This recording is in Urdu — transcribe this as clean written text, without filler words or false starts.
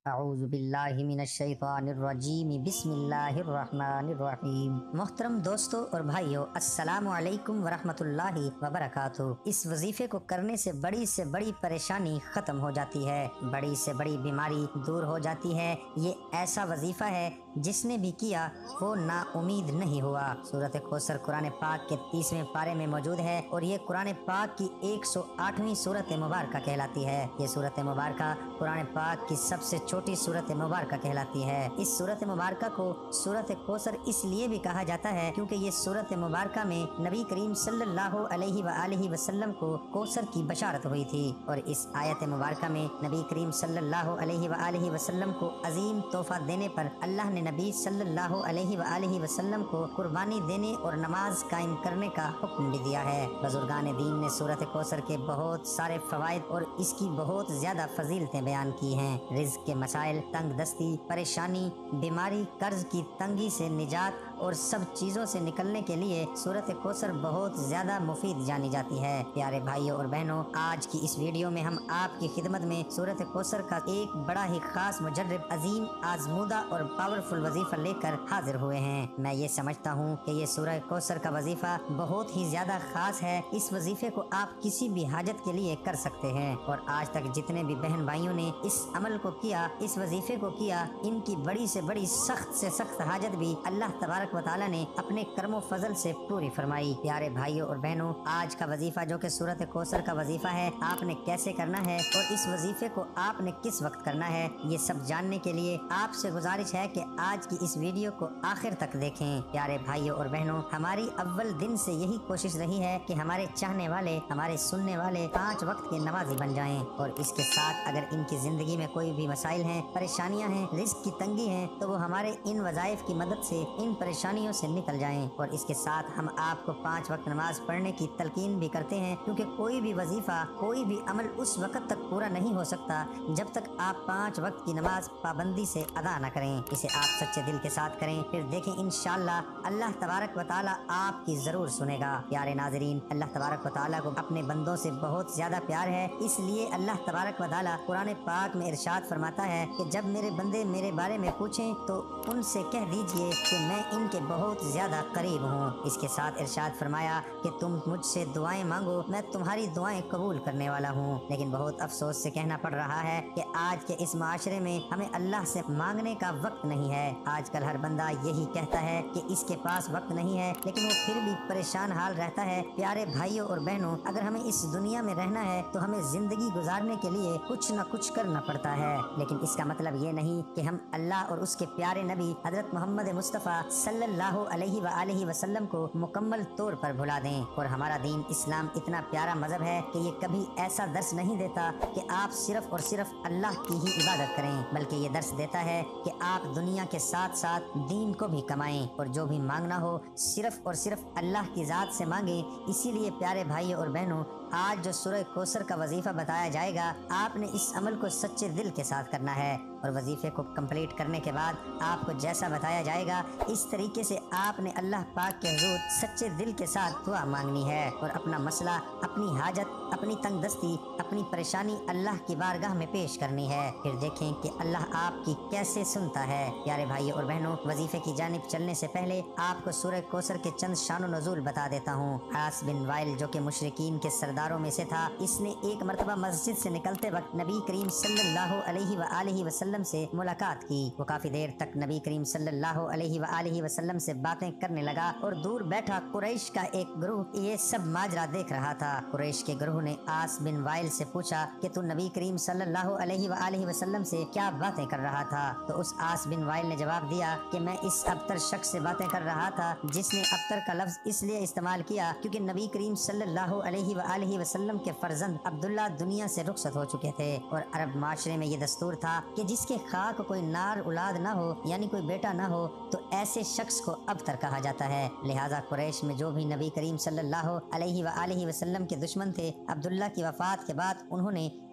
اعوذ باللہ من الشیطان الرجیم بسم اللہ الرحمن الرحیم۔ محترم دوستو اور بھائیو، السلام علیکم ورحمۃ اللہ وبرکاتہ۔ اس وظیفے کو کرنے سے بڑی پریشانی ختم ہو جاتی ہے، بڑی سے بڑی بیماری دور ہو جاتی ہے۔ یہ ایسا وظیفہ ہے جس نے بھی کیا وہ نا امید نہیں ہوا۔ سورۃ کوثر قرآن پاک کے 30ویں پارے میں موجود ہے اور یہ قرآن پاک کی 108ویں سورۃ مبارکہ کہلاتی ہے۔ یہ سورۃ مبارکہ قرآن پاک کی سب سے چھوٹی سورۃ مبارکہ کہلاتی ہے۔ اس سورۃ مبارکہ کو سورۃ کوثر اس لیے بھی کہا جاتا ہے کیونکہ یہ سورۃ مبارکہ میں نبی کریم صلی اللہ علیہ وآلہ وسلم کو کوثر کی بشارت ہوئی تھی، اور اس آیت مبارکہ میں نبی کریم صلی اللہ علیہ وآلہ وسلم کو عظیم تحفہ دینے پر اللہ نے نبی صلی اللہ علیہ وآلہ وسلم کو قربانی دینے اور نماز قائم کرنے کا حکم بھی دیا ہے۔ بزرگان دین نے سورۃ کوثر کے بہت سارے فوائد اور اس کی بہت زیادہ فضیلتیں بیان کی ہیں۔ رزق کے مسائل، تنگ دستی، پریشانی، بیماری، قرض کی تنگی سے نجات اور سب چیزوں سے نکلنے کے لیے سورۃ کوثر بہت زیادہ مفید جانی جاتی ہے۔ پیارے بھائیوں اور بہنوں، آج کی اس ویڈیو میں ہم آپ کی خدمت میں سورۃ کوثر کا ایک بڑا ہی خاص مجرب، عظیم، آزمودہ اور پاورفل وظیفہ لے کر حاضر ہوئے ہیں۔ میں یہ سمجھتا ہوں کہ یہ سورہ کوثر کا وظیفہ بہت ہی زیادہ خاص ہے۔ اس وظیفے کو آپ کسی بھی حاجت کے لیے کر سکتے ہیں، اور آج تک جتنے بھی بہن بھائیوں نے اس عمل کو کیا، اس وظیفے کو کیا، ان کی بڑی سے بڑی سخت سے سخت حاجت بھی اللہ تبارک و تعالی نے اپنے کرم و فضل سے پوری فرمائی۔ پیارے بھائیوں اور بہنوں، آج کا وظیفہ جو کہ سورۃ کوثر کا وظیفہ ہے، آپ نے کیسے کرنا ہے اور اس وظیفے کو آپ نے کس وقت کرنا ہے، یہ سب جاننے کے لیے آپ سے گزارش ہے کہ آج کی اس ویڈیو کو آخر تک دیکھیں۔ پیارے بھائیوں اور بہنوں، ہماری اول دن سے یہی کوشش رہی ہے کہ ہمارے چاہنے والے، ہمارے سننے والے 5 وقت کے نمازی بن جائیں، اور اس کے ساتھ اگر ان کی زندگی میں کوئی بھی مسائل ہیں، پریشانیاں ہیں، رزق کی تنگی ہیں، تو وہ ہمارے ان وظائف کی مدد سے ان پریشانیوں سے نکل جائیں۔ اور اس کے ساتھ ہم آپ کو 5 وقت نماز پڑھنے کی تلقین بھی کرتے ہیں، کیونکہ کوئی بھی وظیفہ، کوئی بھی عمل اس وقت تک پورا نہیں ہو سکتا جب تک آپ 5 وقت کی نماز پابندی سے ادا نہ کریں۔ اسے آپ سچے دل کے ساتھ کریں، پھر دیکھیں انشاءاللہ اللہ تبارک و تعالی آپ کی ضرور سنے گا۔ پیارے ناظرین، اللہ تبارک و تعالی کو اپنے بندوں سے بہت زیادہ پیار ہے، اس لیے اللہ تبارک و تعالی قرآن پاک میں ارشاد فرماتا ہے کہ جب میرے بندے میرے بارے میں پوچھیں تو ان سے کہہ دیجئے کہ میں ان کے بہت زیادہ قریب ہوں۔ اس کے ساتھ ارشاد فرمایا کہ تم مجھ سے دعائیں مانگو، میں تمہاری دعائیں قبول کرنے والا ہوں۔ لیکن بہت افسوس سے کہنا پڑ رہا ہے کہ آج کے اس معاشرے میں ہمیں اللہ سے مانگنے کا وقت نہیں ہے۔ آج کل ہر بندہ یہی کہتا ہے کہ اس کے پاس وقت نہیں ہے، لیکن وہ پھر بھی پریشان حال رہتا ہے۔ پیارے بھائیوں اور بہنوں، اگر ہمیں اس دنیا میں رہنا ہے تو ہمیں زندگی گزارنے کے لیے کچھ نہ کچھ کرنا پڑتا ہے، لیکن اس کا مطلب یہ نہیں کہ ہم اللہ اور اس کے پیارے نبی حضرت محمد مصطفیٰ صلی اللہ علیہ وآلہ وسلم کو مکمل طور پر بھلا دیں۔ اور ہمارا دین اسلام اتنا پیارا مذہب ہے کہ یہ کبھی ایسا درس نہیں دیتا کہ آپ صرف اور صرف اللہ کی ہی عبادت کریں، بلکہ یہ درس دیتا ہے کہ آپ دنیا کے ساتھ ساتھ دین کو بھی کمائیں، اور جو بھی مانگنا ہو صرف اور صرف اللہ کی ذات سے مانگیں۔ اسی لیے پیارے بھائیوں اور بہنوں، آج جو سورہ کوثر کا وظیفہ بتایا جائے گا، آپ نے اس عمل کو سچے دل کے ساتھ کرنا ہے، اور وظیفے کو کمپلیٹ کرنے کے بعد آپ کو جیسا بتایا جائے گا اس طریقے سے آپ نے اللہ پاک کے حضور سچے دل کے ساتھ دعا مانگنی ہے، اور اپنا مسئلہ، اپنی حاجت، اپنی تنگ دستی، اپنی پریشانی اللہ کی بارگاہ میں پیش کرنی ہے۔ پھر دیکھیں کہ اللہ آپ کی کیسے سنتا ہے۔ پیارے بھائیوں اور بہنوں، وظیفے کی جانب چلنے سے پہلے آپ کو سورہ کوثر کے چند شان و نزول بتا دیتا ہوں۔ عاص بن وائل جو کہ مشرکین کے سرداروں میں سے تھا، اس نے ایک مرتبہ مسجد سے نکلتے وقت نبی کریم صلی اللہ علیہ وآلہ وسلم سے ملاقات کی۔ وہ کافی دیر تک نبی کریم صلی اللہ علیہ وآلہ وسلم سے باتیں کرنے لگا، اور دور بیٹھا قریش کا ایک گروہ یہ سب ماجرا دیکھ رہا تھا۔ قریش کے گروہ نے عاص بن وائل سے پوچھا کہ تو نبی کریم صلی اللہ علیہ وآلہ وسلم سے کیا باتیں کر رہا تھا؟ تو اس عاص بن وائل نے جواب دیا کہ میں اس ابتر شخص سے باتیں کر رہا تھا جس نے ابتر کا لفظ اس لیے استعمال کیا کیونکہ نبی کریم صلی اللہ علیہ وآلہ وسلم کے فرزند عبداللہ دنیا سے رخصت ہو چکے تھے، اور عرب معاشرے میں یہ دستور تھا کہ جس کے خاک کوئی نار اولاد نہ ہو، یعنی کوئی بیٹا نہ ہو، تو ایسے شخص کو ابتر کہا جاتا ہے۔ لہٰذا قریش میں جو بھی نبی کریم صلی اللہ علیہ وآلہ وسلم کے دشمن تھے، عبداللہ کی وفات کے بعد انہوں نے